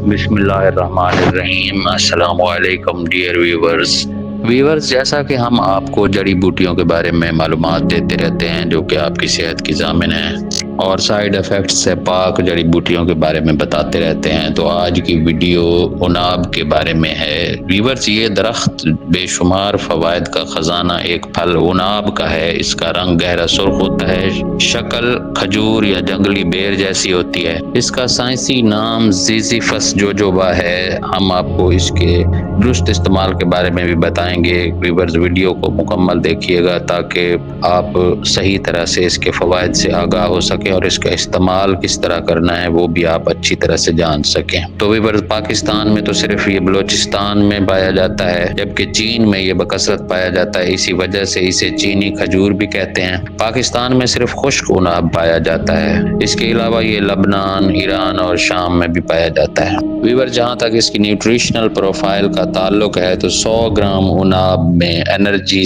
بسم اللہ الرحمن الرحیم۔ السلام علیکم ڈیئر ویورز، جیسا کہ ہم آپ کو جڑی بوٹیوں کے بارے میں معلومات دیتے رہتے ہیں جو کہ آپ کی صحت کی ضامن ہیں اور سائیڈ ایفیکٹس سے پاک جڑی بوٹیوں کے بارے میں بتاتے رہتے ہیں، تو آج کی ویڈیو عناب کے بارے میں ہے۔ ویورز، یہ درخت بے شمار فوائد کا خزانہ ایک پھل عناب کا ہے۔ اس کا رنگ گہرا سرخ ہوتا ہے، شکل کھجور یا جنگلی بیر جیسی ہوتی ہے۔ اس کا سائنسی نام زیزیفس جوجوبا ہے۔ ہم آپ کو اس کے درست استعمال کے بارے میں بھی بتائیں گے۔ ویورز، ویڈیو کو مکمل دیکھیے گا تاکہ آپ صحیح طرح سے اس کے فوائد سے آگاہ ہو سکیں اور اس کا استعمال کس طرح کرنا ہے وہ بھی آپ اچھی طرح سے جان سکیں۔ تو ویورز، پاکستان میں تو صرف یہ بلوچستان میں پایا جاتا ہے، جبکہ چین میں یہ بکثرت پایا جاتا ہے۔ اسی وجہ سے اسے چینی کھجور بھی کہتے ہیں۔ پاکستان میں صرف خشک عناب پایا جاتا ہے۔ اس کے علاوہ یہ لبنان، ایران اور شام میں بھی پایا جاتا ہے۔ ویور، جہاں تک اس کی نیوٹریشنل پروفائل کا تعلق ہے تو 100 گرام عناب میں energy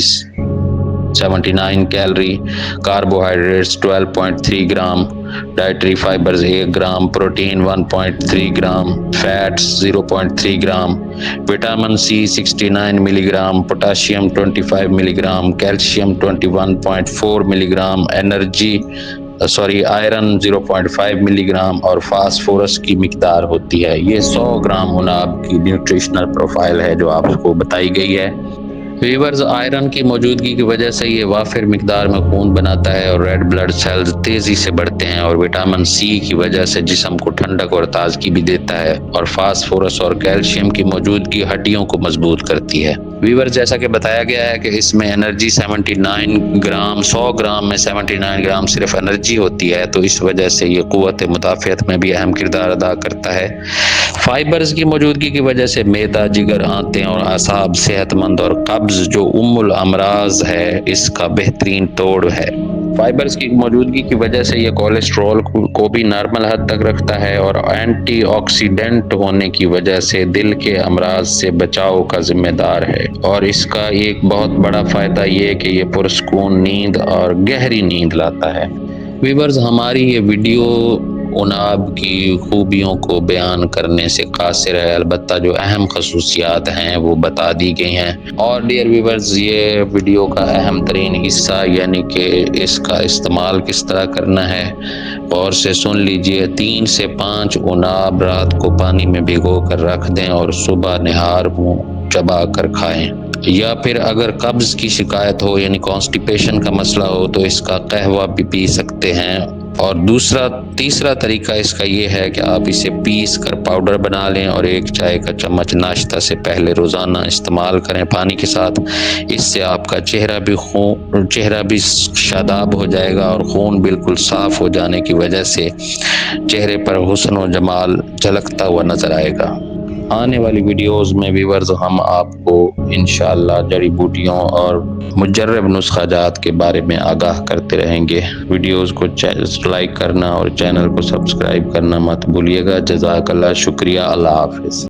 79 calorie, carbohydrates 12.3 gram, dietary fibres 1 gram, protein 1.3 gram, fats 0.3 gram, vitamin C 69 ملی گرام، پوٹاشیم 25 ملی گرام، کیلشیم 21.4 ملی گرام، آئرن 0.5 ملی گرام اور فاسفورس کی مقدار ہوتی ہے۔ یہ 100 گرام عناب کی نیوٹریشنل پروفائل ہے جو آپ کو بتائی گئی ہے۔ ویورز، آئرن کی موجودگی کی وجہ سے یہ وافر مقدار میں خون بناتا ہے اور ریڈ بلڈ سیلز تیزی سے بڑھتے ہیں، اور وٹامن سی کی وجہ سے جسم کو ٹھنڈک اور تازگی بھی دیتا ہے، اور فاسفورس اور کیلشیم کی موجودگی ہڈیوں کو مضبوط کرتی ہے۔ ویورز، جیسا کہ بتایا گیا ہے کہ اس میں انرجی 79 گرام، 100 گرام میں 79 گرام صرف انرجی ہوتی ہے، تو اس وجہ سے یہ قوت مدافعت میں بھی اہم کردار ادا کرتا ہے۔ فائبرز کی موجودگی کی وجہ سے معدہ، جگر، آنتیں اور اعصاب صحت مند، اور قبض جو الامراض ہے اس کا بہترین توڑ ہے۔ فائبرز کی موجودگی کی وجہ سے یہ کولیسٹرول کو بھی نارمل حد تک رکھتا ہے، اور اینٹی آکسیڈنٹ ہونے کی وجہ سے دل کے امراض سے بچاؤ کا ذمہ دار ہے۔ اور اس کا ایک بہت بڑا فائدہ یہ ہے کہ یہ پرسکون نیند اور گہری نیند لاتا ہے۔ ویورز، ہماری یہ ویڈیو عناب کی خوبیوں کو بیان کرنے سے قاصر ہے، البتہ جو اہم خصوصیات ہیں وہ بتا دی گئی ہیں۔ اور ڈیئر ویورز، یہ ویڈیو کا اہم ترین حصہ یعنی کہ اس کا استعمال کس طرح کرنا ہے، غور سے سن لیجئے۔ 3 سے 5 عناب رات کو پانی میں بھگو کر رکھ دیں اور صبح نہار منہ چبا کر کھائیں، یا پھر اگر قبض کی شکایت ہو یعنی کانسٹیپیشن کا مسئلہ ہو تو اس کا قہوہ بھی پی سکتے ہیں۔ اور تیسرا طریقہ اس کا یہ ہے کہ آپ اسے پیس کر پاؤڈر بنا لیں اور 1 چائے کا چمچ ناشتہ سے پہلے روزانہ استعمال کریں پانی کے ساتھ۔ اس سے آپ کا چہرہ بھی شاداب ہو جائے گا، اور خون بالکل صاف ہو جانے کی وجہ سے چہرے پر حسن و جمال جھلکتا ہوا نظر آئے گا۔ آنے والی ویڈیوز میں ویورز ہم آپ کو انشاءاللہ جڑی بوٹیوں اور مجرب نسخہ جات کے بارے میں آگاہ کرتے رہیں گے۔ ویڈیوز کو لائک کرنا اور چینل کو سبسکرائب کرنا مت بھولیے گا۔ جزاک اللہ، شکریہ، اللہ حافظ۔